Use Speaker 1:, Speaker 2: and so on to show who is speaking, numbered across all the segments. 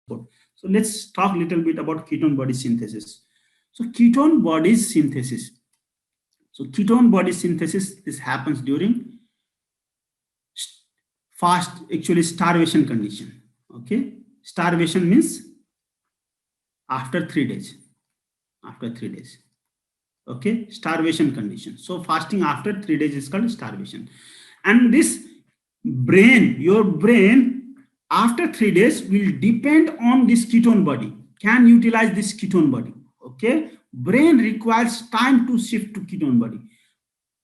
Speaker 1: So let's talk a little bit about ketone body synthesis. So ketone body synthesis. So ketone body synthesis, this happens during fast, actually starvation condition. Okay, starvation means after 3 days. After 3 days. Okay, starvation condition. So fasting after 3 days is called starvation. And this brain, your brain after 3 days will depend on this ketone body, can utilize this ketone body. Okay, brain requires time to shift to ketone body.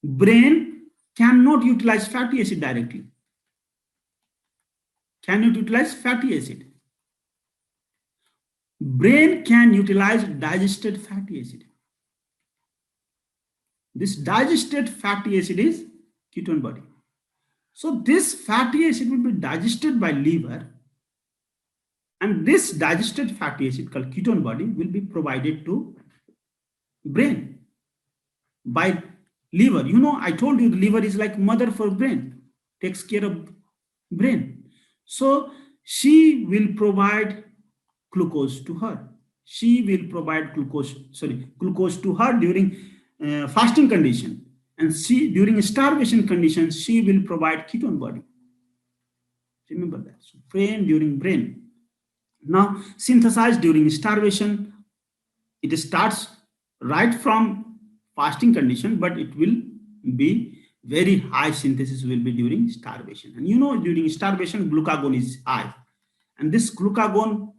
Speaker 1: Brain cannot utilize fatty acid directly. Cannot utilize fatty acid. Brain can utilize digested fatty acid. This digested fatty acid is ketone body. So this fatty acid will be digested by liver, and this digested fatty acid called ketone body will be provided to brain by liver. You know, I told you the liver is like mother for brain, takes care of brain. So she will provide glucose to her. She will provide glucose to her during fasting condition, and she during starvation conditions she will provide ketone body. Remember that. So brain during brain. Now synthesized during starvation, it starts right from fasting condition, but it will be very high synthesis will be during starvation. And you know, during starvation glucagon is high, and this glucagon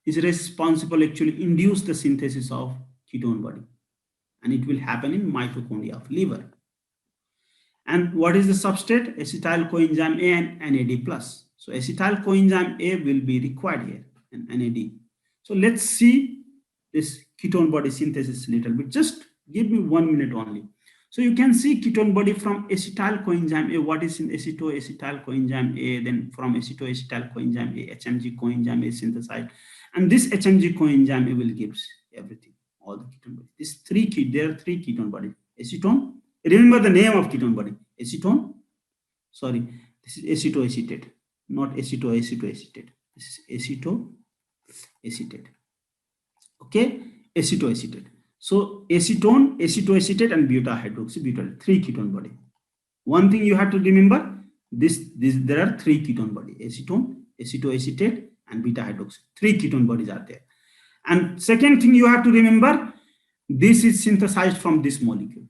Speaker 1: is responsible, actually induce the synthesis of ketone body, and it will happen in mitochondria of liver. And what is the substrate? Acetyl coenzyme A and NAD plus. So acetyl coenzyme A will be required here, and NAD. So let's see this ketone body synthesis a little bit. Just give me 1 minute only. So you can see ketone body from acetyl coenzyme A. What is in acetyl coenzyme A? Then from acetyl coenzyme A, HMG coenzyme A synthesized, and this HMG coenzyme A will gives everything, all the ketone body. There are three ketone body. Acetone. Remember the name of ketone body. Acetone. Sorry, this is acetoacetate, not acetoacetate. This is acetoacetate. Okay, acetoacetate. So acetone, acetoacetate, and beta-hydroxybutyl, three ketone body. One thing you have to remember, there are three ketone body: acetone, acetoacetate, and beta-hydroxy. Three ketone bodies are there. And second thing you have to remember, this is synthesized from this molecule,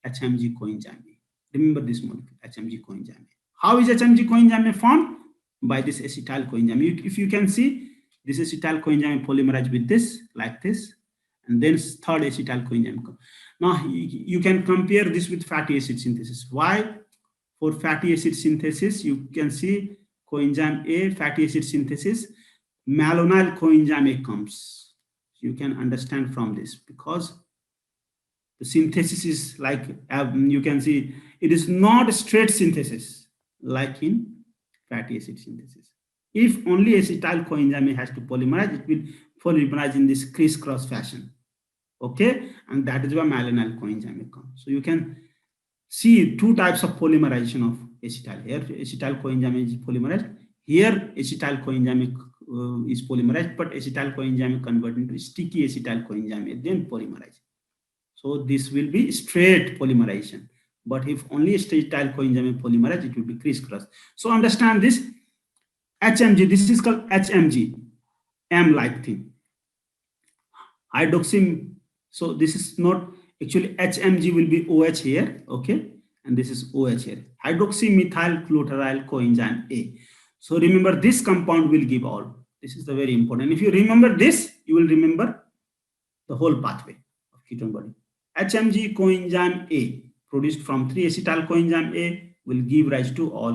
Speaker 1: HMG coenzyme A. Remember this molecule, HMG coenzyme A. How is HMG coenzyme A formed? By this acetyl coenzyme. If you can see, this acetyl coenzyme polymerized with this, like this, and then third acetyl coenzyme. Now you can compare this with fatty acid synthesis. Why? For fatty acid synthesis, you can see coenzyme A, fatty acid synthesis, malonyl coenzyme A comes. You can understand from this, because the synthesis is like, you can see, it is not a straight synthesis like in fatty acid synthesis. If only acetyl coenzyme A has to polymerize, it will polymerize in this crisscross fashion. Okay, and that is why malonyl coenzyme A comes. So you can see two types of polymerization of acetyl. Here acetyl coenzyme A is polymerized. Here acetyl coenzyme A is polymerized, but acetyl coenzyme A converted into sticky acetyl coenzyme A, then polymerized. So this will be straight polymerization. But if only acetyl coenzyme A polymerized, it will be crisscross. So understand this HMG. This is called HMG, M-like thing. Hydroxy. So this is not actually HMG will be OH here, okay, and this is OH here. Hydroxymethyl glutaryl coenzyme A. So remember, this compound will give all. This is the very important. If you remember this, you will remember the whole pathway of ketone body. HMG coenzyme A produced from 3-acetyl coenzyme A will give rise to all